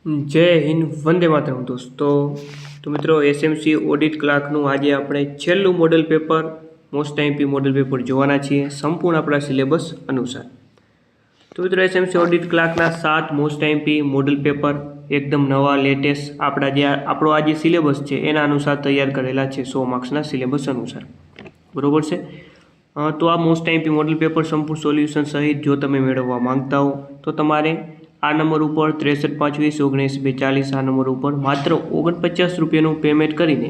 જય હિન્દ, વંદે માતરમ દોસ્તો. તો મિત્રો, એસએમસી ઓડિટ ક્લાર્કનું આજે આપણે છેલ્લું model paper, most IMP model paper જોવાના છીએ સંપૂર્ણ આપણા સિલેબસ અનુસાર. તો મિત્રો, એસએમસી ઓડિટ ક્લાર્કના 7 મોસ્ટ આઈએમપી મોડેલ પેપર એકદમ નવા લેટેસ્ટ આપણો આ જે સિલેબસ છે એના અનુસાર તૈયાર કરેલા છે, 100 માર્ક્સના સિલેબસ અનુસાર. બરોબર છે. તો આ મોસ્ટ આઈએમપી મોડેલ પેપર સંપૂર્ણ સોલ્યુશન સહિત જો તમે મેળવવા માંગતા હો તો તમારે આ નંબર ઉપર 63 520 19 42 આ નંબર ઉપર માત્ર 49 રૂપિયાનું પેમેન્ટ કરીને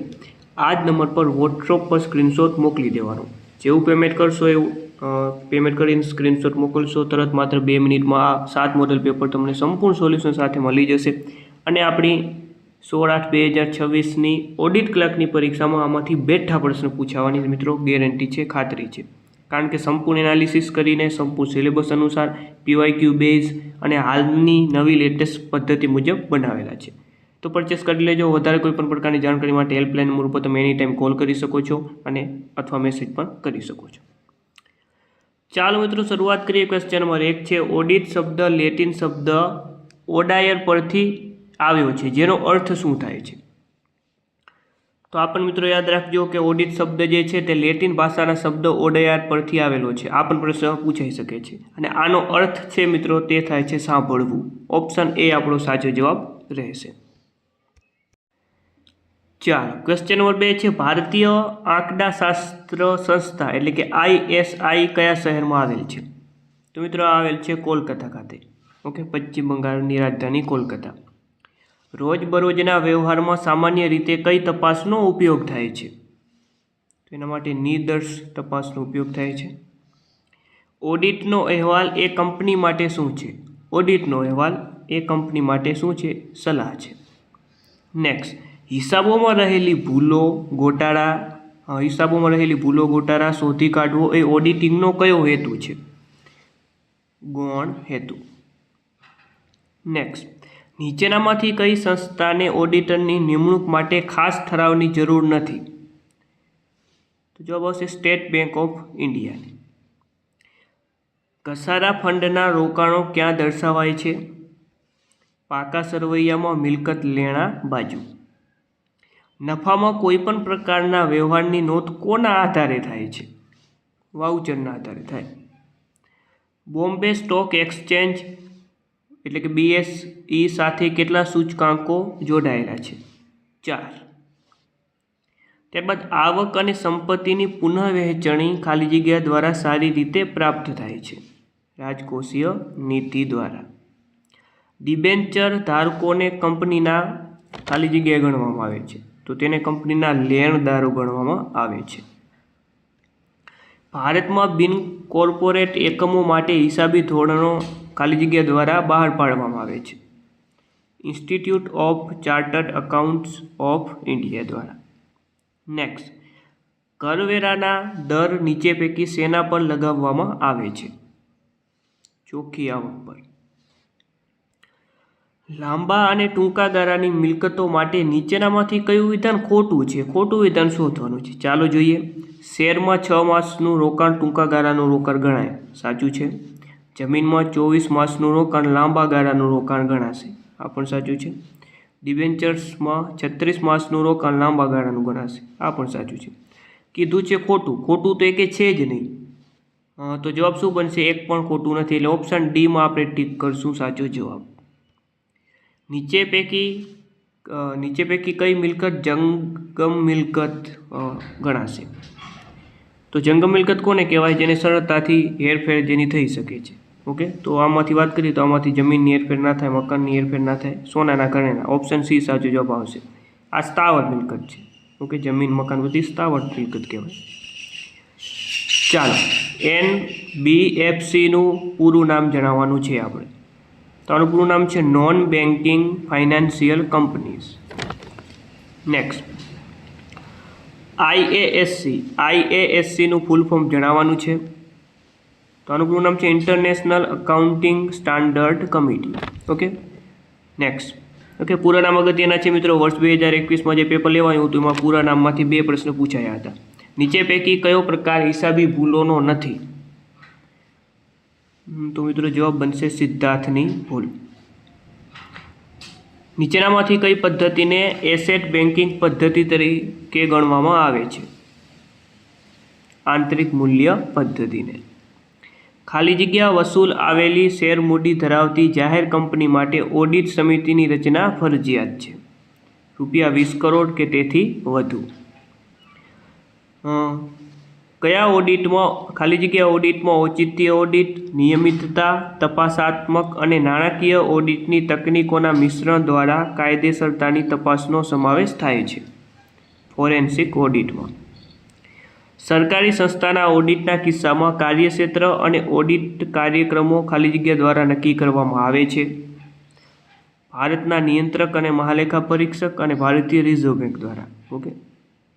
આ જ નંબર પર વોટ્સઅપ પર સ્ક્રીનશોટ મોકલી દેવાનો. જેવું પેમેન્ટ કરશો એવું પેમેન્ટ કરીને સ્ક્રીનશોટ મોકલશો, તરત માત્ર 2 મિનિટમાં આ 7 મોડેલ પેપર તમને સંપૂર્ણ સોલ્યુશન સાથે મળી જશે. અને આપણી 16/8/2026ની ઓડિટ ક્લાર્કની પરીક્ષામાં આમાંથી બેઠા પ્રશ્ન પૂછાવાની મિત્રો ગેરંટી છે, ખાતરી છે. કારણ કે સંપૂર્ણ એનાલિસિસ કરીને સંપૂર્ણ સિલેબસ અનુસાર PYQ બેઝ અને હાલની નવી લેટેસ્ટ પદ્ધતિ મુજબ બનાવેલા છે. તો પરચેસ કરી લેજો. વધારે કોઈ પણ પ્રકારની જાણકારી માટે હેલ્પલાઇન નંબર ઉપર તમે એની ટાઈમ કોલ કરી શકો છો અને અથવા મેસેજ પણ કરી શકો છો. ચાલો મિત્રો, શરૂઆત કરીએ. ક્વેશ્ચન નંબર 1 છે, ઓડિટ શબ્દ લેટિન શબ્દ ઓડાયર પરથી આવ્યો છે, જેનો અર્થ શું થાય છે? તો આપણ મિત્રો યાદ રાખજો કે ઓડિટ શબ્દ જે છે તે લેટિન ભાષાના શબ્દ ઓડાયર પરથી આવેલો છે. આ પણ પ્રશ્ન પૂછાઈ શકે છે. અને આનો અર્થ છે મિત્રો તે થાય છે સાંભળવું. ઓપ્શન એ આપણો સાચો જવાબ રહેશે. ચાલો, ક્વેશ્ચન નંબર 2 છે, ભારતીય આંકડાશાસ્ત્ર સંસ્થા એટલે કે ISI કયા શહેરમાં આવેલ છે? તો મિત્રો આવેલ છે કોલકાતા ખાતે. ઓકે, પશ્ચિમ બંગાળની રાજધાની કોલકાતા. રોજબરોજના વ્યવહારમાં સામાન્ય રીતે કઈ તપાસનો ઉપયોગ થાય છે? તો એના માટે નિદર્શ તપાસનો ઉપયોગ થાય છે. ઓડિટનો અહેવાલ એ કંપની માટે શું છે? ઓડિટનો અહેવાલ એ કંપની માટે શું છે? સલાહ છે. નેક્સ્ટ, હિસાબોમાં રહેલી ભૂલો ગોટાળા શોધી કાઢવો એ ઓડિટિંગનો કયો હેતુ છે? ગૌણ હેતુ. નેક્સ્ટ, નીચેનામાંથી કઈ સંસ્થાને ઓડિટરની નિમણૂક માટે ખાસ ઠરાવની જરૂર નથી? તો જવાબ આવશે સ્ટેટ બેંક ઓફ ઇન્ડિયા. ઘસારા ફંડના રોકાણો ક્યાં દર્શાવાય છે? પાકા સરવૈયામાં મિલકત લેણા બાજુ. નફામાં કોઈપણ પ્રકારના વ્યવહારની નોંધ કોના આધારે થાય છે? વાઉચરના આધારે થાય. બોમ્બે સ્ટોક એક્સચેન્જ એટલે કે BSE સાથે કેટલા સૂચકાંકો જોડાયેલા છે? 4. ત્યારબાદ આવક અને સંપત્તિની પુનઃવહેંચણી ખાલી જગ્યા દ્વારા સારી રીતે પ્રાપ્ત થાય છે? રાજકોષીય નીતિ દ્વારા. ડિબેન્ચર ધારકોને કંપનીના ખાલી જગ્યા ગણવામાં આવે છે, તો તેને કંપનીના લેણદારો ગણવામાં આવે છે. ભારતમાં બિન કોર્પોરેટ એકમો માટે હિસાબી ધોરણો ખાલી જગ્યા દ્વારા બહાર પાડવામાં આવે છે? Institute of chartered accountants of India દ્વારા. નેક્સ્ટ, કરવેરાના દર નીચે પૈકી શેના પર લગાવવામાં આવે છે? ચોખ્ખી આવક પર. લાંબા અને ટૂંકા ગાળાની મિલકતો માટે નીચેનામાંથી કયું વિધાન ખોટું છે? ખોટું વિધાન શોધવાનું છે. ચાલો જોઈએ. શેરમાં 6 માસનું રોકાણ ટૂંકા ગાળાનું રોકાણ ગણાય. સાચું છે. જમીનમાં 24 માસનું રોકાણ લાંબા ગાળાનું રોકાણ ગણાશે. આ પણ સાચું છે. ડિબેન્ચર્સમાં 36 માસનું રોકાણ લાંબા ગાળાનું ગણાશે. આ પણ સાચું છે. કીધું છે ખોટું. ખોટું તો એકે છે જ નહીં. તો જવાબ શું બનશે? એક પણ ખોટું નથી. એટલે ઓપ્શન ડીમાં આપણે ટીક કરશું સાચો જવાબ. નીચે પૈકી કઈ મિલકત જંગમ મિલકત ગણાશે? તો જંગમ મિલકત કોને કહેવાય? જેને સરળતાથી હેરફેર જેની થઈ શકે છે. ઓકે, તો આમાંથી વાત કરીએ તો આમાંથી જમીનની હેરફેર ના થાય, મકાનની હેરફેર ના થાય, સોનાના ઘરેણા. ઓપ્શન સી સાચો જવાબ આવશે. આ સ્થાવર મિલકત છે. ઓકે, જમીન મકાન બધી સ્થાવર મિલકત કહેવાય. ચાલો, NBFCનું પૂરું નામ જણાવવાનું છે આપણે. તો આનું પૂરું નામ છે non banking financial companies. Next, IASCનું ફૂલ ફોર્મ જણાવવાનું છે. તો આનું પૂરું નામ છે international accounting standard committee. Okay, next. Okay, પૂરા નામ અગત્યના છે મિત્રો. વર્ષ 2021માં જે પેપર લેવાયું હતું એમાં પૂરા નામમાંથી 2 પ્રશ્ન પૂછાયા હતા. નીચે પૈકી કયો પ્રકાર હિસાબી ભૂલોનો નથી? તો મિત્રો જવાબ બનશે સિદ્ધાર્થની ભૂલ. નીચેનામાંથી કઈ પદ્ધતિને એસેટ બેન્કિંગ પદ્ધતિ તરીકે ગણવામાં આવે છે? આંતરિક મૂલ્ય પદ્ધતિને. ખાલી જગ્યા વસૂલ આવેલી શેર મૂડી ધરાવતી જાહેર કંપની માટે ઓડિટ સમિતિની રચના ફરજિયાત છે. ₹20 કરોડ કે તેથી વધુ. કયા ઓડિટમાં ખાલી જગ્યા ઓડિટમાં ઔચિત્ય ઓડિટ, નિયમિતતા, તપાસાત્મક અને નાણાકીય ઓડિટની તકનીકોના મિશ્રણ દ્વારા કાયદેસરતાની તપાસનો સમાવેશ થાય છે? ફોરેન્સિક ઓડિટમાં. સરકારી સંસ્થાના ઓડિટના કિસ્સામાં કાર્યક્ષેત્ર અને ઓડિટ કાર્યક્રમો ખાલી જગ્યા દ્વારા નક્કી કરવામાં આવે છે. ભારતના નિયંત્રક અને મહાલેખા પરીક્ષક અને ભારતીય રિઝર્વ બેંક દ્વારા. ઓકે,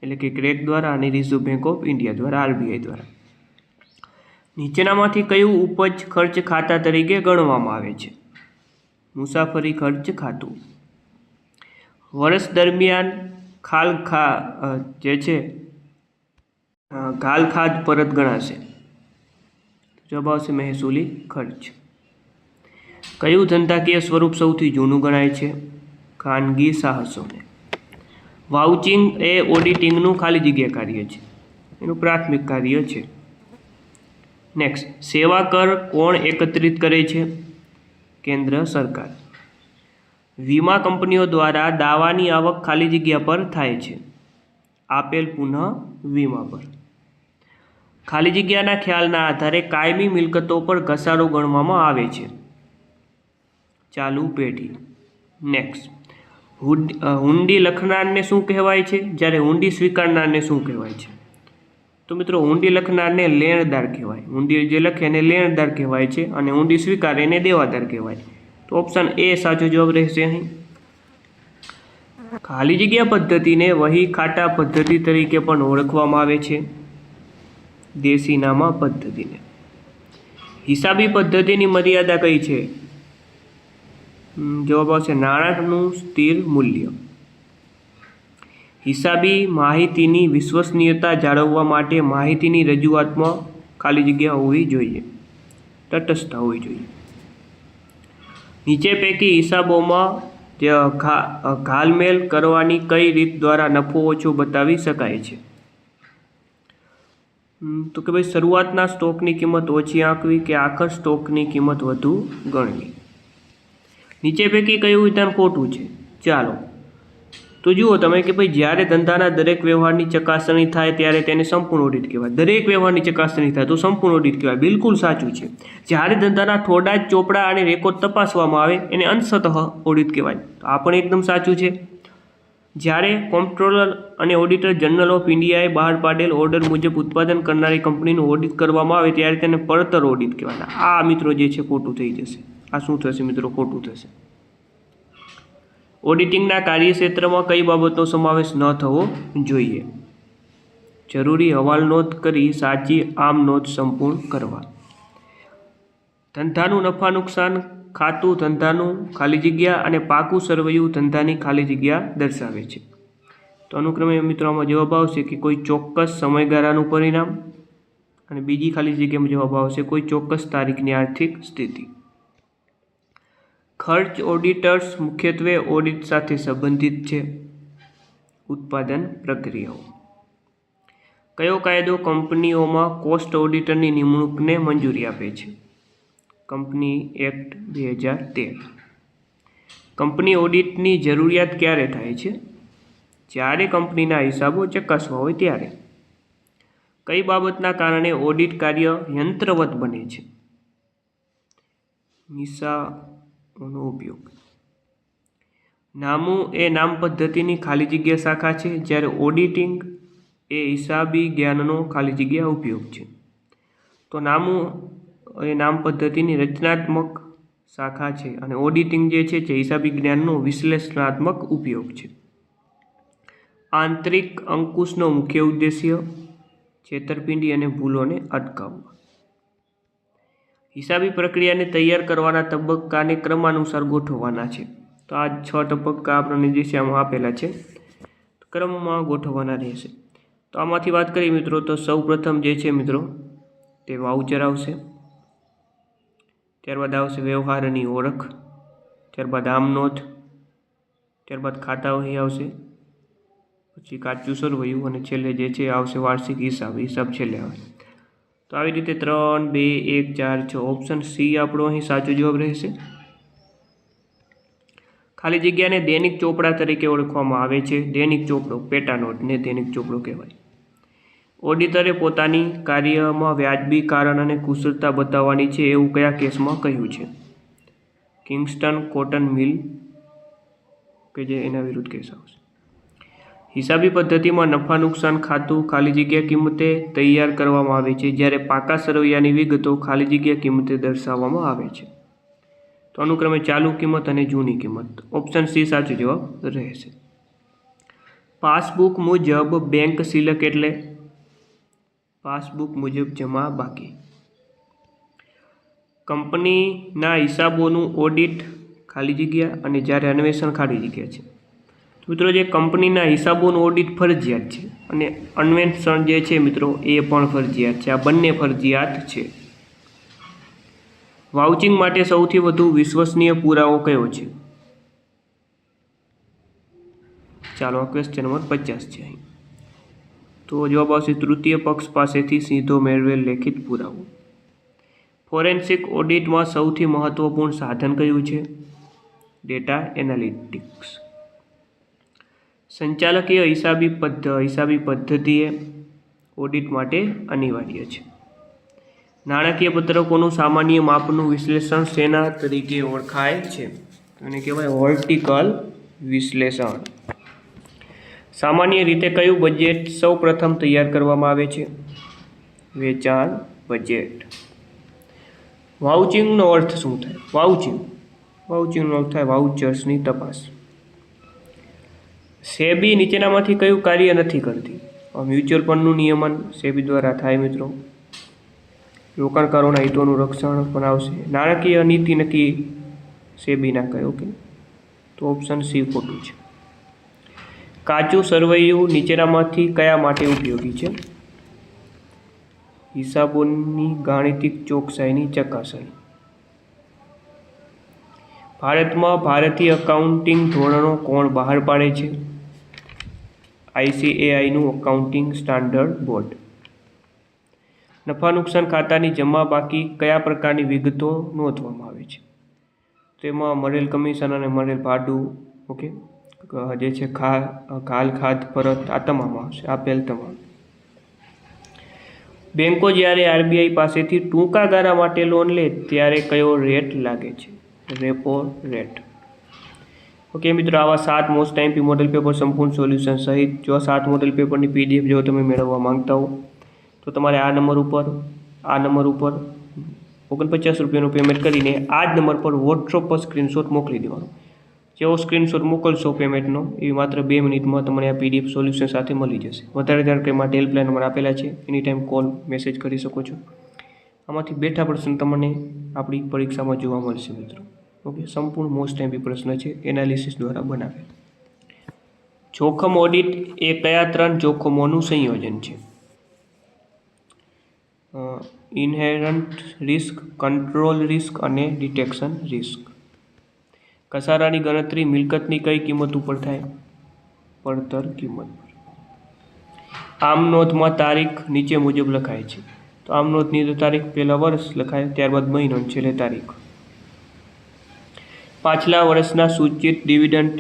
એટલે કે ક્રેક દ્વારા અને રિઝર્વ બેંક ઓફ ઇન્ડિયા દ્વારા, RBI દ્વારા. નીચેનામાંથી કયું ઉપજ ખર્ચ ખાતા તરીકે ગણવામાં આવે છે? મુસાફરી ખર્ચ ખાતું. વર્ષ દરમિયાન જે છે ઘાલખાદ પરત ગણાશે. જવાબ આવશે મહેસૂલી ખર્ચ. કયું ધંધાકીય સ્વરૂપ સૌથી જૂનું ગણાય છે? ખાનગી સાહસોને. વાઉચિંગ એ ઓડિટિંગનું ખાલી જગ્યા કાર્ય છે, એનું પ્રાથમિક કાર્ય છે. નેક્સ્ટ, સેવા કર કોણ એકત્રિત કરે છે? કેન્દ્ર સરકાર. વીમા કંપનીઓ દ્વારા દાવાની આવક ખાલી જગ્યા પર થાય છે? આપેલ પુનઃ વીમા પર. ખાલી જગ્યાના ખ્યાલના આધારે કાયમી મિલકતો પર ઘસારો ગણવામાં આવે છે? ચાલુ પેઢી. નેક્સ્ટ, હુંડી લખનારને શું કહેવાય છે? જ્યારે હુંડી સ્વીકારનારને શું કહેવાય છે? તો મિત્રો, હુંડી લખનારને લેણદાર કહેવાય. હુંડી જે લખે એને લેણદાર કહેવાય છે અને હુંડી સ્વીકારે એને દેવાદાર કહેવાય. તો ઓપ્શન એ સાચો જવાબ રહેશે અહીં. ખાલી જગ્યા પદ્ધતિને વહી ખાતા પદ્ધતિ તરીકે પણ ઓળખવામાં આવે છે. દેશીનામા પદ્ધતિને. હિસાબી પદ્ધતિની મર્યાદા કઈ છે? જવાબ આવશે નાણાંનું સ્થિર મૂલ્ય. હિસાબી માહિતીની વિશ્વસનીયતા જાળવવા માટે માહિતીની રજૂઆતમાં ખાલી જગ્યા હોવી જોઈએ, તટસ્થતા હોવી જોઈએ. નીચે પૈકી હિસાબોમાં ઘાલમેલ કરવાની કઈ રીત દ્વારા નફો ઓછો બતાવી શકાય છે? તો કે ભાઈ, શરૂઆતના સ્ટોકની કિંમત ઓછી આંકવી કે આખર સ્ટોકની કિંમત વધુ ગણવી. નીચે પૈકી કયું વિધાન ખોટું છે? ચાલો તો જુઓ તમે કે ભાઈ, જ્યારે ધંધાના દરેક વ્યવહારની ચકાસણી થાય ત્યારે તેને સંપૂર્ણ ઓડિટ કહેવાય. દરેક વ્યવહારની ચકાસણી થાય તો સંપૂર્ણ ઓડિટ કહેવાય. બિલકુલ સાચું છે. જ્યારે ધંધાના થોડા જ ચોપડા અને રેકોર્ડ તપાસવામાં આવે એને અંશતઃ ઓડિટ કહેવાય. તો આ પણ એકદમ સાચું છે. જ્યારે કોમ્પ્ટ્રોલર અને ઓડિટર જનરલ ઓફ ઇન્ડિયાએ બહાર પાડેલ ઓર્ડર મુજબ ઉત્પાદન કરનારી કંપનીનું ઓડિટ કરવામાં આવે ત્યારે તેને પડતર ઓડિટ કહેવાય. આ મિત્રો જે છે ખોટું થઈ જશે. આ શું થશે મિત્રો? ખોટું થશે. ઓડિટિંગના કાર્યક્ષેત્રમાં કઈ બાબતનો સમાવેશ ન થવો જોઈએ? જરૂરી હવાલ નોંધ કરી સાચી આમ નોંધ સંપૂર્ણ કરવા. ધંધાનું નફા નુકસાન ખાતું ધંધાનું ખાલી જગ્યા અને પાકું સરવૈયું ધંધાની ખાલી જગ્યા દર્શાવે છે. તો અનુક્રમે મિત્રો આમાં જવાબ આવશે કે કોઈ ચોક્કસ સમયગાળાનું પરિણામ, અને બીજી ખાલી જગ્યામાં જવાબ આવશે કોઈ ચોક્કસ તારીખની આર્થિક સ્થિતિ. ખર્ચ ઓડિટર્સ મુખ્યત્વે ઓડિટ સાથે સંબંધિત છે. ઉત્પાદન પ્રક્રિયાઓ. કયો કાયદો કંપનીઓમાં કોસ્ટ ઓડિટરની નિમણૂકને મંજૂરી આપે છે? Company act 2013. કંપની ઓડિટની જરૂરિયાત ક્યારે થાય છે? જ્યારે કંપનીના હિસાબો ચકાસવા હોય ત્યારે. કઈ બાબતના કારણે ઓડિટ કાર્ય યંત્રવત બને છે? નિશાનનો ઉપયોગ. નામું એ નામ પદ્ધતિની ખાલી જગ્યા શાખા છે, જ્યારે ઓડિટિંગ એ હિસાબી જ્ઞાનનો ખાલી જગ્યા ઉપયોગ છે. તો નામું એ નામ પદ્ધતિની રચનાત્મક શાખા છે અને ઓડિટિંગ જે છે તે હિસાબી જ્ઞાનનો વિશ્લેષણાત્મક ઉપયોગ છે. આંતરિક અંકુશનો મુખ્ય ઉદ્દેશ્ય છેતરપિંડી અને ભૂલોને અટકાવવા. હિસાબી પ્રક્રિયાને તૈયાર કરવાના તબક્કાને ક્રમાનુસાર ગોઠવવાના છે. તો આ 6 તબક્કા આપણને જે છે આમાં આપેલા છે, ક્રમમાં ગોઠવવાના રહેશે. તો આમાંથી વાત કરીએ મિત્રો તો સૌ પ્રથમ જે છે મિત્રો તે વાઉચર આવશે, ત્યારબાદ આવશે વ્યવહારની ઓળખ, ત્યારબાદ આમ નોંધ, ત્યારબાદ ખાતાઓ અહીં આવશે, પછી કાચું સરવૈયું અને છેલ્લે જે છે આવશે વાર્ષિક હિસાબ છેલ્લે આવે. તો આવી રીતે 3, 2, 1, 4, 6 ઓપ્શન સી આપણો અહીં સાચો જવાબ રહેશે. ખાલી જગ્યાને દૈનિક ચોપડા તરીકે ઓળખવામાં આવે છે. દૈનિક ચોપડો, પેટા નોટને દૈનિક ચોપડો કહેવાય. ઓડિટરે પોતાની કાર્યમાં વ્યાજબી કારણ અને કુશળતા બતાવવાની છે એવું કયા કેસમાં કહ્યું છે? કિંગસ્ટન કોટન મિલ કે જે એના વિરુદ્ધ કેસ આવશે. હિસાબી પદ્ધતિમાં નફા નુકસાન ખાતું ખાલી જગ્યા કિંમતે તૈયાર કરવામાં આવે છે, જ્યારે પાકા સરવૈયાની વિગતો ખાલી જગ્યા કિંમતે દર્શાવવામાં આવે છે. તો અનુક્રમે ચાલુ કિંમત અને જૂની કિંમત. ઓપ્શન સી સાચો જવાબ રહેશે. પાસબુક મુજબ બેંક સિલક એટલે? પાસબુક મુજબ જમા બાકી. કંપનીના હિસાબોનું ઓડિટ ખાલી જગ્યા અને જ્યારે અન્વેષણ ખાલી જગ્યા છે. મિત્રો, જે કંપનીના હિસાબોનું ઓડિટ ફરજિયાત છે અને અન્વેષણ જે છે મિત્રો એ પણ ફરજિયાત છે. આ બંને ફરજિયાત છે. વાઉચિંગ માટે સૌથી વધુ વિશ્વસનીય પુરાવો કયો છે? ચાલો, આ ક્વેશ્ચન નંબર 50 છે અહીં. તો જવાબ આવશે તૃતીય પક્ષ પાસેથી સીધો મેળવેલ લેખિત પુરાવો. ફોરેન્સિક ઓડિટમાં સૌથી મહત્વપૂર્ણ સાધન કયું છે? Data analytics. સંચાલકીય હિસાબી પદ્ધતિએ ઓડિટ માટે અનિવાર્ય છે. નાણાકીય પત્રકોનું સામાન્ય માપનું વિશ્લેષણ શેના તરીકે ઓળખાય છે? એને કહેવાય વર્ટિકલ વિશ્લેષણ. સામાન્ય રીતે કયું બજેટ સૌ પ્રથમ તૈયાર કરવામાં આવે છે? વેચાણ બજેટ. વાઉચિંગનો અર્થ શું થાય? વાઉચિંગનો અર્થ થાય વાઉચર્સની તપાસ. સેબી નીચેનામાંથી કયું કાર્ય નથી કરતી? મ્યુચ્યુઅલ ફંડનું નિયમન સેબી દ્વારા થાય મિત્રો. રોકાણકારોના હિતોનું રક્ષણ પણ આવશે. નાણાકીય નીતિ નક્કી સેબી ના કરે. ઓકે, તો ઓપ્શન સી ખોટું છે. કાચું સરવૈયું નીચેનામાંથી કયા માટે ઉપયોગી છે? હિસાબોની ગાણિતિક ચોકસાઈની ચકાસણી. ભારતમાં ભારતીય એકાઉન્ટિંગ ધોરણો કોણ બહાર પાડે છે? ICAIનું એકાઉન્ટિંગ સ્ટાન્ડર્ડ બોર્ડ. નફા નુકસાન ખાતાની જમા બાકી કયા પ્રકારની વિગતો નોંધવામાં આવે છે? તેમાં મળેલ કમિશન અને મળેલ ભાડું, ઓકે, જે છે ખાત પરત, આ તમામ આવશે, આપેલ તમામ. બેંકો જ્યારે RBI પાસેથી ટૂંકા ગાળા માટે લોન લે ત્યારે કયો રેટ લાગે છે? Repo rate. ઓકે મિત્રો, આવા 7 મોસ્ટ આઈએમપી મોડેલ પેપર સંપૂર્ણ સોલ્યુશન સહિત જો 7 મોડેલ પેપરની PDF જો તમે મેળવવા માંગતા હો તો તમારે આ નંબર ઉપર 49 રૂપિયાનું પેમેન્ટ કરીને આ જ નંબર પર વોટ્સઅપ પર સ્ક્રીનશોટ મોકલી દેવાનો. જેવો સ્ક્રીનશોટ મોકલશો પેમેન્ટનો એ માત્ર 2 મિનિટમાં તમને આ PDF સોલ્યુશન સાથે મળી જશે. વધારે જાણકારી માટે હેલ્પલાઇન નંબર આપેલા છે, એની ટાઈમ કોલ મેસેજ કરી શકો છો. આમાંથી બેઠા પ્રશ્ન તમને આપણી પરીક્ષામાં જોવા મળશે મિત્રો. ઓકે, સંપૂર્ણ મોસ્ટ આઈએમપી પ્રશ્ન છે, એનાલિસિસ દ્વારા બનાવેલ. જોખમ ઓડિટ એ કયા 3 જોખમોનું સંયોજન છે? ઇન્હેરન્ટ રિસ્ક, કંટ્રોલ રિસ્ક અને ડિટેક્શન રિસ્ક. ઘસારાની ગણતરી મિલકતની કઈ કિંમત ઉપર થાય? પડતર કિંમત પર. આમ નોંધમાં તારીખ નીચે મુજબ લખાય છે. તો આમ નોંધની તારીખ પહેલા વર્ષ લખાય, ત્યારબાદ મહિનો, છેલ્લે તારીખ. પાછલા વર્ષના સૂચિત ડિવિડન્ડ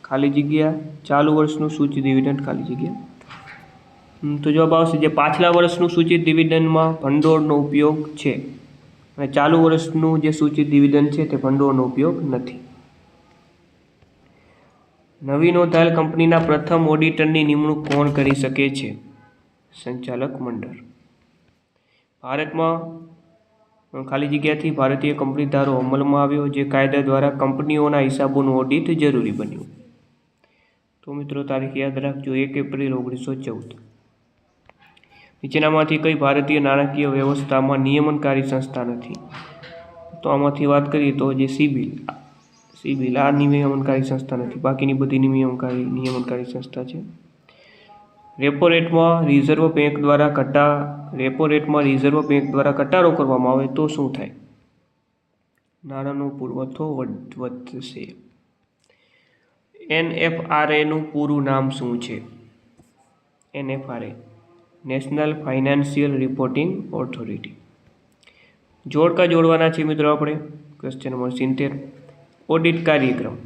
ખાલી જગ્યા, ચાલુ વર્ષનું સૂચિત ડિવિડન્ડ ખાલી જગ્યા. તો જવાબ આવશે જે પાછલા વર્ષનું સૂચિત ડિવિડન્ડમાં ભંડોળનો ઉપયોગ છે અને ચાલુ વર્ષનું જે સૂચિત ડિવિડન્ડ છે તે ભંડોળનો ઉપયોગ નથી. નવી નોંધાયેલ કંપનીના પ્રથમ ઓડિટરની નિમણૂક કોણ કરી શકે છે? સંચાલક મંડળ. ભારતમાં ખાલી જગ્યાથી ભારતીય કંપની ધારો અમલમાં આવ્યો, જે કાયદા દ્વારા કંપનીઓના હિસાબોનું ઓડિટ જરૂરી બન્યું. તો મિત્રો તારીખ યાદ રાખજો, 1 એપ્રિલ 1914. નીચેનામાંથી કઈ ભારતીય નાણાકીય વ્યવસ્થામાં નિયમનકારી સંસ્થા નથી? તો આમાંથી વાત કરીએ તો જે સિબિલ આ નિયમનકારી સંસ્થા નથી, બાકીની બધી નિયમનકારી સંસ્થા છે. રેપો રેટમાં રિઝર્વ બેંક દ્વારા ઘટાડો કરવામાં આવે તો શું થાય? નાણાંનો પુરવઠો વધશે. NFRAનું પૂરું નામ શું છે? NFRA national financial reporting authority. જોડકા જોડવાના છે મિત્રો આપણે. Question number 70. ઓડિટ કાર્યક્રમ.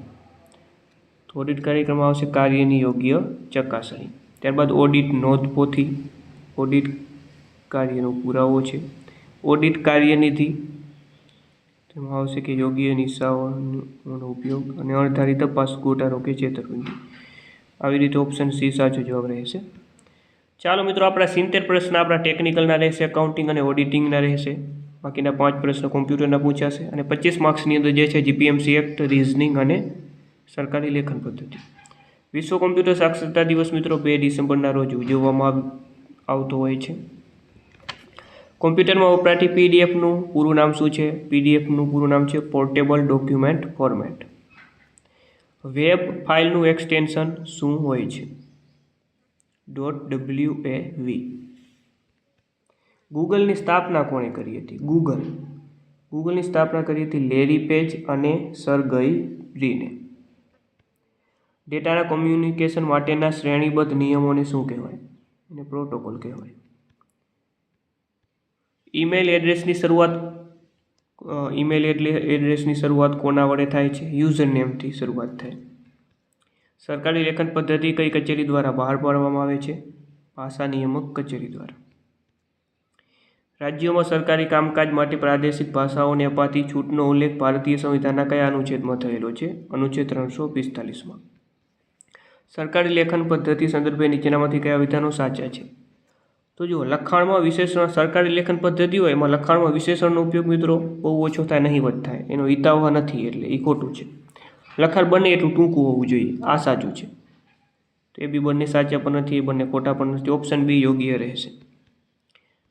તો ઓડિટ કાર્યક્રમ આવશે કાર્યની યોગ્ય ચકાસણી. ત્યારબાદ ઓડિટ નોંધપોથી, ઓડિટ કાર્યનો પુરાવો છે. ઓડિટ કાર્યનિધિ, તેમાં આવશે કે યોગ્ય નિશાઓનો ઉપયોગ અને અણધારી તપાસ, ગોટાળો કે છેતરપિંડી. આવી રીતે ઓપ્શન સી સાચો જવાબ રહેશે. ચાલો મિત્રો, આપણા 70 પ્રશ્ન આપણા ટેકનિકલના રહેશે, અકાઉન્ટિંગ અને ઓડિટિંગના રહેશે. બાકીના 5 પ્રશ્ન કોમ્પ્યુટરના પૂછાશે અને 25 માર્ક્સની અંદર જે છે જીપીએમસી એક્ટ, રિઝનિંગ અને સરકારી લેખન પદ્ધતિ. વિશ્વ કોમ્પ્યુટર સાક્ષરતા દિવસ મિત્રો 2 ડિસેમ્બરના રોજ ઉજવવામાં આવતો હોય છે. કોમ્પ્યુટરમાં વપરાતી પીડીએફનું પૂરું નામ શું છે? પીડીએફનું પૂરું નામ છે પોર્ટેબલ ડોક્યુમેન્ટ ફોર્મેટ. વેબ ફાઇલનું એક્સટેન્શન શું હોય છે? .wav. ગૂગલની સ્થાપના કોણે કરી હતી? ગૂગલની સ્થાપના કરી હતી લેરી પેજ અને સર્ગેઈ બ્રિને. ડેટાના કોમ્યુનિકેશન માટેના શ્રેણીબદ્ધ નિયમોને શું કહેવાય? એને પ્રોટોકોલ કહેવાય. ઈમેલ એડ્રેસની શરૂઆત કોના વડે થાય છે? યુઝર નેમથી શરૂઆત થાય. સરકારી લેખન પદ્ધતિ કઈ કચેરી દ્વારા બહાર પાડવામાં આવે છે? ભાષા નિયામક કચેરી દ્વારા. રાજ્યોમાં સરકારી કામકાજ માટે પ્રાદેશિક ભાષાઓને અપાતી છૂટનો ઉલ્લેખ ભારતીય સંવિધાનના કયા અનુચ્છેદમાં થયેલો છે? અનુચ્છેદ 345માં. સરકારી લેખન પદ્ધતિ સંદર્ભે નીચેનામાંથી કયા વિધાનો સાચા છે? તો જુઓ, લખાણમાં વિશેષણ, સરકારી લેખન પદ્ધતિ હોય એમાં લખાણમાં વિશેષણનો ઉપયોગ મિત્રો બહુ ઓછો થાય, નહીવત થાય. એનો હિતાવહ નથી, એટલે એ ખોટું છે. લખાણ બને એટલું ટૂંકું હોવું જોઈએ, આ સાચું છે. તો એ બી બંને સાચા પણ નથી, એ બંને ખોટા પણ નથી. ઓપ્શન બી યોગ્ય રહેશે.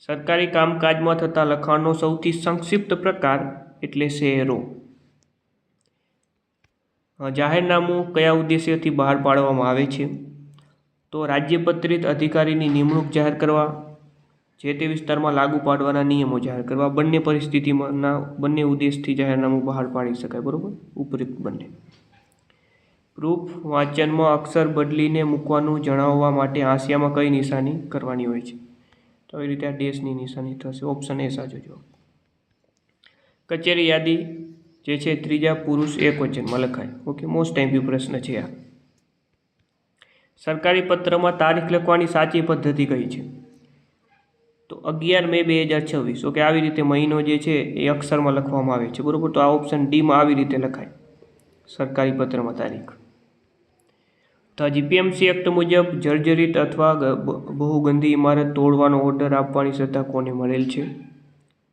સરકારી કામકાજમાં થતા લખાણનો સૌથી સંક્ષિપ્ત પ્રકાર એટલે શેરો. જાહેરનામું કયા ઉદ્દેશ્યથી બહાર પાડવામાં આવે છે? તો રાજ્યપત્રિત અધિકારીની નિમણૂક જાહેર કરવા, જે તે વિસ્તારમાં લાગુ પાડવાના નિયમો જાહેર કરવા. બંને પરિસ્થિતિમાં બંને ઉદ્દેશથી જાહેરનામું બહાર પાડી શકાય, બરાબર, ઉપયુક્ત બંને. પ્રૂફ વાંચનમાં અક્ષર બદલીને મૂકવાનું જણાવવા માટે હાંસિયામાં કઈ નિશાની કરવાની હોય છે? તો આવી રીતે આ ડેશની નિશાની થશે. ઓપ્શન એ સાચો જવાબ. કચેરી યાદી જે છે ત્રીજા પુરુષ એકવચનમાં લખાય. ઓકે, મોસ્ટ ટાઈમ પ્રશ્ન છે આ. સરકારી પત્રમાં તારીખ લખવાની સાચી પદ્ધતિ કઈ છે? તો 11 મે 2026. ઓકે, આવી રીતે મહિનો જે છે એ અક્ષરમાં લખવામાં આવે છે, બરાબર. તો આ ઓપ્શન ડીમાં આવી રીતે લખાય સરકારી પત્રમાં તારીખ. તો જીપીએમસી એક્ટ મુજબ જર્જરિત અથવા બહુગંદી ઇમારત તોડવાનો ઓર્ડર આપવાની સત્તા કોને મળેલ છે?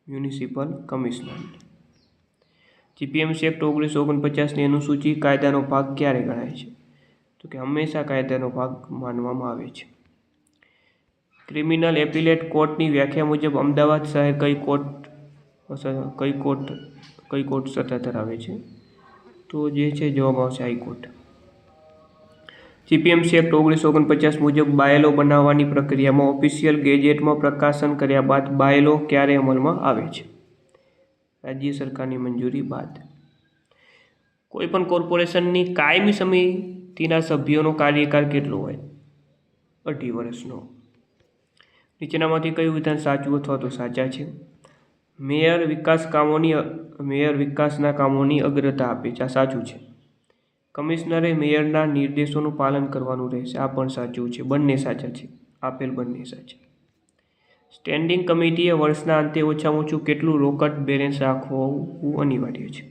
Municipal commissioner. જીપીએમસી એક્ટ 1949ની અનુસૂચિ કાયદાનો ભાગ ક્યારે ગણાય છે? તો કે હંમેશા કાયદાનો ભાગ માનવામાં આવે છે. ક્રિમિનલ એપીલેટ કોર્ટની વ્યાખ્યા મુજબ અમદાવાદ શહેર કઈ કોર્ટ સત્તા ધરાવે છે? તો જે છે જવાબ આવશે હાઈકોર્ટ. જીપીએમસી એક્ટ 1949 મુજબ બાયલો બનાવવાની પ્રક્રિયામાં ઓફિશિયલ ગેજેટમાં પ્રકાશન કર્યા બાદ બાયલો ક્યારે અમલમાં આવે છે? રાજ્ય સરકારની મંજૂરી બાદ. કોઈપણ કોર્પોરેશનની કાયમી સમિતિના સભ્યોનો કાર્યકાળ કેટલો હોય? 2.5 વર્ષનો. નીચેનામાંથી કયું વિધાન સાચું અથવા તો સાચા છે? મેયર વિકાસના કામોની અગ્રતા આપે છે, આ સાચું છે. કમિશનરે મેયરના નિર્દેશોનું પાલન કરવાનું રહેશે, આ પણ સાચું છે. બંને સાચા છે, આપેલ બંને સાચા. સ્ટેન્ડિંગ કમિટીએ વર્ષના અંતે ઓછામાં ઓછું કેટલું રોકડ બેલેન્સ રાખવું અનિવાર્ય છે?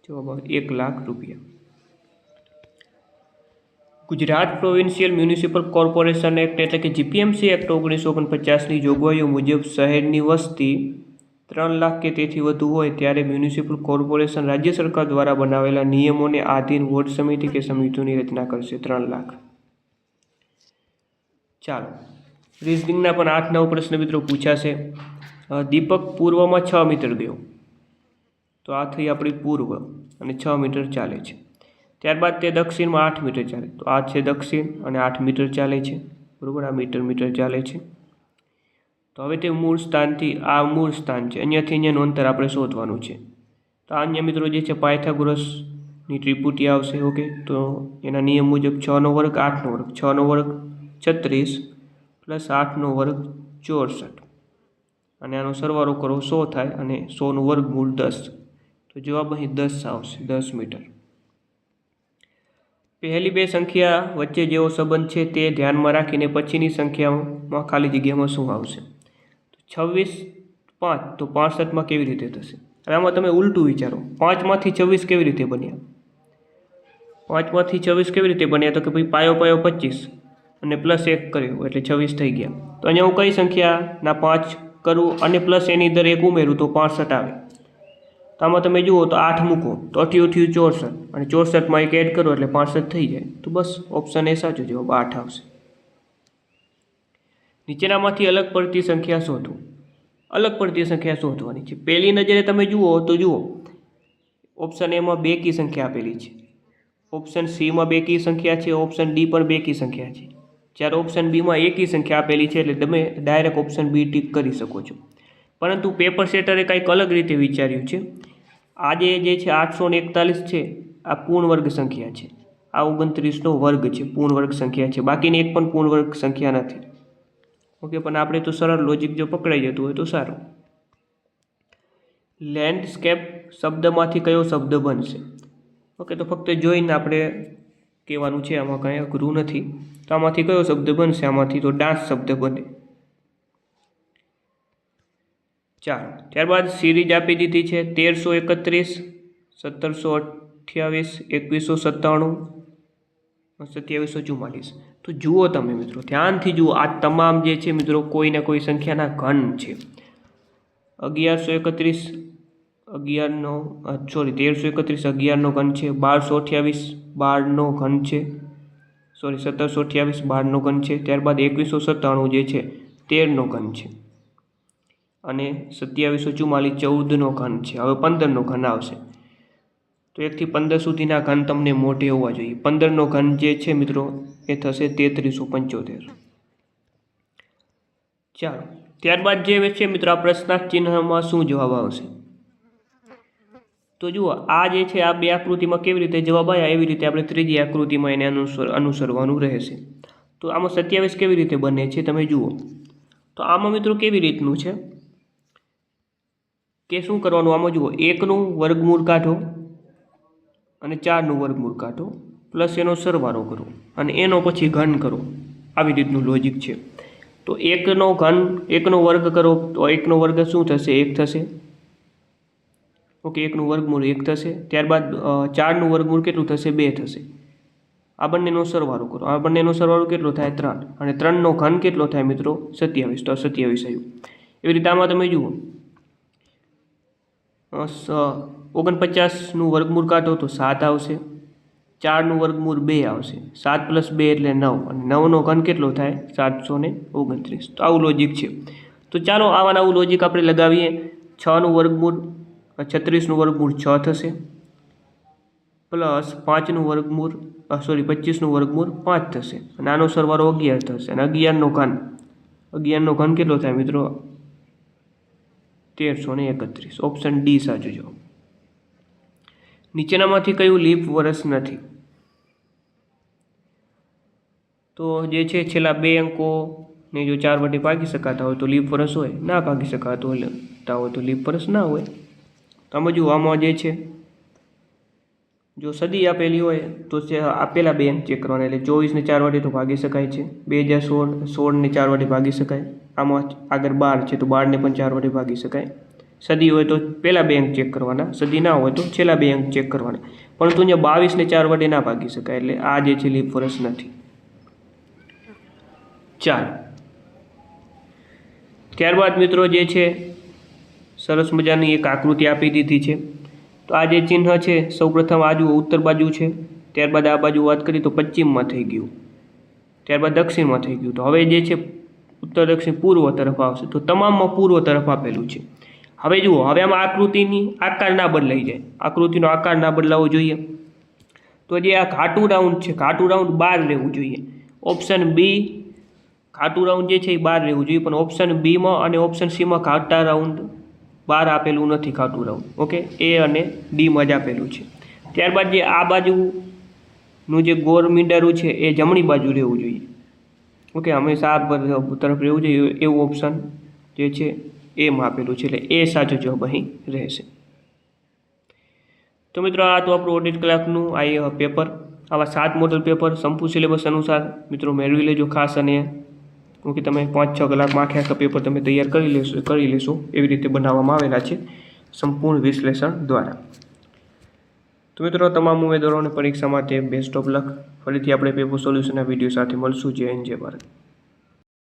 જવાબ 1 લાખ રૂપિયા. Gujarat provincial municipal corporation act એટલે કે જીપીએમસી એક્ટ 1949ની જોગવાઈઓ મુજબ શહેરની વસ્તી 3 લાખ કે તેથી વધુ હોય ત્યારે મ્યુનિસિપલ કોર્પોરેશન રાજ્ય સરકાર દ્વારા બનાવેલા નિયમોને આધીન વોર્ડ સમિતિ કે સમિતિઓની રચના કરશે. 3 લાખ. ચાલો, રિઝનિંગના પણ 8-9 પ્રશ્ન મિત્રો પૂછાશે. દીપક પૂર્વમાં 6 મીટર ગયો, તો આ થઈ આપણી પૂર્વ અને 6 મીટર ચાલે છે. ત્યારબાદ તે દક્ષિણમાં 8 મીટર ચાલે, તો આ છે દક્ષિણ અને 8 મીટર ચાલે છે, બરાબર. આ મીટર ચાલે છે. તો હવે તે મૂળ સ્થાનથી આ મૂળ સ્થાન છે, અહીંયાથી અહીંયાનું અંતર આપણે શોધવાનું છે. તો આ અન્ય મિત્રો જે છે પાયથાગોરસની ત્રિપુટી આવશે. ઓકે, તો એના નિયમ મુજબ 6નો વર્ગ 8નો વર્ગ, 6નો વર્ગ 36 પ્લસ 8નો વર્ગ 64 અને આનો સરવાળો કરો 100 થાય અને 100નું વર્ગમૂળ 10. તો જવાબ અહીં 10 આવશે, 10 મીટર. પહેલી બે સંખ્યા વચ્ચે જેવો સંબંધ છે તે ધ્યાનમાં રાખીને પછીની સંખ્યામાં ખાલી જગ્યામાં શું આવશે? તો 26 5, તો 65માં કેવી રીતે થશે? અને આમાં તમે ઉલટું વિચારો, 5માંથી 26 કેવી રીતે બન્યા? 5માંથી 26 કેવી રીતે બન્યા? તો કે ભાઈ પાયો 25 અને પ્લસ 1 કર્યું એટલે 26 થઈ ગયા. તો અહીંયા હું કઈ સંખ્યાના 5 કરું અને પ્લસ એની અંદર 1 ઉમેરું તો 65 આવે. તો આમાં તમે જુઓ તો 8 મૂકો તો 8 થયું 64 અને 64માં 1 એડ કરો એટલે 65 થઈ જાય. તો બસ ઓપ્શન એ સાચો જવાબ 8 આવશે. નીચેનામાંથી અલગ પડતી સંખ્યા શોધો. અલગ પડતી સંખ્યા શોધવાની છે. પહેલી નજરે તમે જુઓ તો જુઓ, ઓપ્શન એમાં બેકી સંખ્યા આપેલી છે, ઓપ્શન સીમાં બેકી સંખ્યા છે, ઓપ્શન ડી પર બેકી સંખ્યા છે. જ્યારે ઓપ્શન બીમાં એકી સંખ્યા આપેલી છે એટલે તમે ડાયરેક્ટ ઓપ્શન બી ટીક કરી શકો છો. પરંતુ પેપર સેટરે કંઈક અલગ રીતે વિચાર્યું છે. આજે જે છે 841 છે, આ પૂર્ણ વર્ગ સંખ્યા છે, આ 29નો વર્ગ છે, પૂર્ણ વર્ગ સંખ્યા છે, બાકીની એક પણ પૂર્ણ વર્ગ સંખ્યા નથી. ઓકે, પણ આપણે તો સરળ લોજિક જો પકડાઈ જતું હોય તો સારું. લેન્ડસ્કેપ શબ્દમાંથી કયો શબ્દ બનશે? ઓકે, તો ફક્ત જોઈને આપણે કહેવાનું છે, આમાં કંઈ અઘરું નથી. તો આમાંથી કયો શબ્દ બનશે? આમાંથી તો ડાન્સ શબ્દ બને. ચાલો, ત્યારબાદ સિરીઝ આપી દીધી છે 1331, 1728, 2197, 2744. તો જુઓ તમે મિત્રો, ધ્યાનથી જુઓ, આ તમામ જે છે મિત્રો કોઈને કોઈ સંખ્યાના ઘન છે. 1131 11નો ઘન છે, 1228 12નો ઘન છે, 1728 12નો ઘન છે. ત્યારબાદ 2197 જે છે 13નો ઘન છે અને 2744 14નો ઘન છે. હવે 15નો ઘન આવશે. તો 1 થી 15 સુધીના ઘન તમને મોઢે હોવા જોઈએ. 15નો ઘન જે છે મિત્રો એ થશે 3375. ચાલો, ત્યારબાદ જે છે મિત્રો આ પ્રશ્નાર્થ ચિહ્નમાં શું જવાબ આવશે? તો જુઓ, આ જે છે આ બે આકૃતિમાં કેવી રીતે જવાબ આવ્યા એવી રીતે આપણે ત્રીજી આકૃતિમાં એને અનુસરવાનું રહેશે. તો આમાં 27 કેવી રીતે બને છે તમે જુઓ. તો આમાં મિત્રો કેવી રીતનું છે કે શું કરવાનું? આમાં જુઓ, 1નું વર્ગમૂળ કાઢો અને 4નું વર્ગમૂળ કાઢો પ્લસ એનો સરવાળો કરો અને એનો પછી ઘન કરો. આવી રીતનું લોજિક છે. તો 1નો ઘન 1નો વર્ગ કરો તો 1નો વર્ગ શું થશે? 1 થશે. ઓકે, 1નું વર્ગમૂળ 1 થશે. ત્યારબાદ 4નું વર્ગમૂળ કેટલું થશે? 2 થશે. આ બંનેનો સરવાળો કરો, આ બંનેનો સરવાળો કેટલો થાય? 3. અને 3નો ઘન કેટલો થાય મિત્રો? 27. તો 27 આવ્યું. એવી રીતે આમાં તમે જુઓ, 49નું વર્ગમૂળ કાઢો તો 7 આવશે. 4નું વર્ગમૂળ 2 આવશે. 7 પ્લસ 2 એટલે 9 અને 9નો ઘન કેટલો થાય? 729. તો આવું લોજિક છે. તો ચાલો આવા આવું લોજિક આપણે લગાવીએ. 6નું વર્ગમૂળ 36નું વર્ગમૂળ 6 થશે પ્લસ 5નું વર્ગમૂળ 25નું વર્ગમૂળ 5 થશે અને આનો સરવાળો 11 થશે અને 11નો ઘન કેટલો થાય મિત્રો? 1331. ઓપ્શન ડી સાચો જવાબ. નીચેનામાંથી કયું લીપ વર્ષ નથી? તો જે છે છેલ્લા 2 અંકોને જો 4 વડે ભાગી શકાતા હોય તો લીપ વર્ષ હોય, ના ભાગી શકાતો હોય તો લીપ વર્ષ ના હોય. તો આમાં જુઓ, આમાં જે છે જો સદી આપેલી હોય તો આપેલા 2 અંક ચેક કરવાના, એટલે 24ને 4 વડે તો ભાગી શકાય છે, 2016 16ને 4 વડે ભાગી શકાય. આમાં આગળ 12 છે તો 12ને પણ 4 વડે ભાગી શકાય. સદી હોય તો પહેલા 2 અંક ચેક કરવાના, સદી ના હોય તો છેલ્લા 2 અંક ચેક કરવાના. પરંતુ અહીંયા 22ને 4 વડે ના ભાગી શકાય, એટલે આ જે છે લીપ વર્ષ નથી. ચાલો, ત્યારબાદ મિત્રો જે છે સરસ મજાની એક આકૃતિ આપી દીધી છે. તો આ જે ચિહ્ન છે સૌપ્રથમ આજુ ઉત્તર બાજુ છે, ત્યારબાદ આ બાજુ વાત કરી તો પશ્ચિમમાં થઈ ગયું, ત્યારબાદ દક્ષિણમાં થઈ ગયું. તો હવે જે છે ઉત્તર દક્ષિણ પૂર્વ તરફ આવશે. તો તમામમાં પૂર્વ તરફ આપેલું છે. હવે જુઓ, હવે આમાં આકૃતિની આકાર ના બદલાઈ જાય, આકૃતિનો આકાર ના બદલાવો જોઈએ. તો જે આ ઘાટું રાઉન્ડ છે, ઘાટું રાઉન્ડ બહાર રહેવું જોઈએ. ઓપ્શન બી ઘાટું રાઉન્ડ જે છે એ બહાર રહેવું જોઈએ, પણ ઓપ્શન બીમાં અને ઓપ્શન સીમાં ઘાટા રાઉન્ડ બહાર આપેલું નથી. ઘાટું રાઉન્ડ ઓકે એ અને ડીમાં જ આપેલું છે. ત્યારબાદ જે આ બાજુનું જે ગોળ મીંડારું છે એ જમણી બાજુ રહેવું જોઈએ. ઓકે, હંમેશા આ તરફ રહેવું જોઈએ એવું ઓપ્શન જે છે એમાં આપેલું છે, એટલે એ સાચો જવાબ અહીં રહેશે. તો મિત્રો આ તો આપણું ઓડિટ ક્લાર્કનું આ પેપર. આવા 7 મોડલ પેપર સંપૂર્ણ સિલેબસ અનુસાર મિત્રો મેળવી લેજો ખાસ. અને ઓકે, તમે 5-6 કલાકમાં આખા પેપર તમે તૈયાર કરી લેશો એવી રીતે બનાવવામાં આવેલા છે સંપૂર્ણ વિશ્લેષણ દ્વારા. તો મિત્રો તમામ ઉમેદવારોને પરીક્ષા માટે બેસ્ટ ઓફ લક. ફરીથી આપણે પેપર સોલ્યુશનના વિડીયો સાથે મળશું. જય હિન્દ, જય ભારત.